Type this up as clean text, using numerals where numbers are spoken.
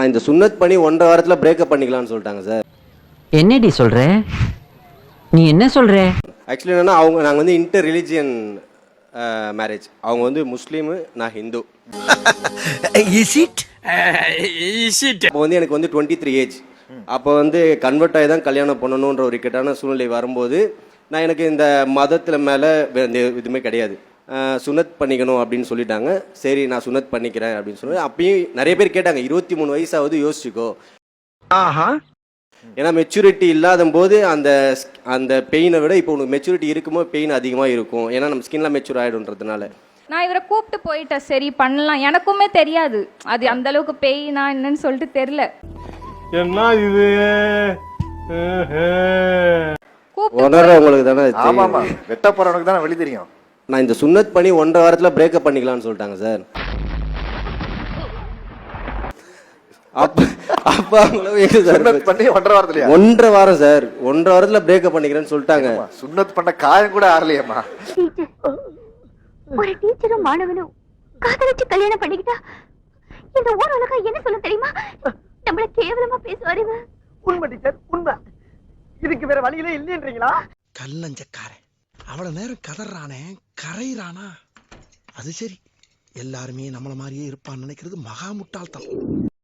நான் இந்த சுன்னத் பண்ணி 1.5 வாரத்தில் பிரேக்கப் பண்ணிக்கலாம்னு சொல்லிட்டாங்க சார். என்னடி சொல்ற? நீ என்ன சொல்ற? ஆக்சுவலி என்னன்னா நாங்கள் வந்து இன்டர் ரிலிஜியன் மேரேஜ். அவங்க வந்து முஸ்லீமு, நான் ஹிந்து. அப்போ வந்து எனக்கு வந்து 23 ஏஜ். அப்போ வந்து கன்வெர்ட் ஆகி தான் கல்யாணம் பண்ணணுன்ற ஒரு இக்கட்டான சூழ்நிலை வரும்போது எனக்கு இந்த மதத்தில் மேலே இதுவுமே கிடையாது. சுனத் பண்ணிக்கணும் அப்படின்னு சொல்லிட்டாங்க. சரி நான் சுனத் பண்ணிக்கிறேன் அப்படின்னு சொல்லி அப்பயும் நிறைய பேர் கேட்டாங்க, 23 வயசாவது யோசிச்சுக்கோ. ஏன்னா மெச்சூரிட்டி இல்லாத போது அந்த அந்த பெயினை விட இப்போ உனக்கு மெச்சூரிட்டி இருக்கும்போது பெயின் அதிகமாக இருக்கும். ஏன்னா நம்ம ஸ்கின்லாம் மெச்சூர் ஆகிடும்ன்றதுனால நான் இவரை கூப்பிட்டு போயிட்டேன். சரி பண்ணலாம். எனக்குமே தெரியாது அது அந்த அளவுக்கு பெயினா என்னன்னு சொல்லிட்டு தெரியல. என்ன இது உங்களுக்கு தானே வெட்ட போறவனுக்கு தானே வெளி தெரியும். நான் இந்த சுன்னத் பண்ணி 1.5 வாரத்தில் பிரேக்கப் பண்ணிக்கலாம்னு சொல்லிட்டாங்க சார். அப்ப பண்ணி 1.5 வாரத்துலயா? 1.5 வாரம் சார். 1.5 வாரத்துல பிரேக்கப் பண்ணிக்கிறேன்னு சொல்லிட்டாங்க. சுன்னத் பண்ண காயம் கூட ஆறலையம்மா. ஒரு டீச்சரும் மாணவனும் காதலிச்சு கல்யாணம் பண்ணிக்கிட்டா இந்த ஊர் உலகம் என்ன சொல்ல தெரியுமா? நம்மள கேவலமா பேசுவாரு. உண்மை டீச்சர், உண்மை. இதுக்கு வேற வழியிலே இல்லைன்றீங்களா? கல்லஞ்சக்காரன் அவ்வளவு நேரம் கதறானே, கரையிறானா? அது சரி, எல்லாருமே நம்மள மாதிரியே இருப்பான்னு நினைக்கிறது மகா முட்டாள்தனம்.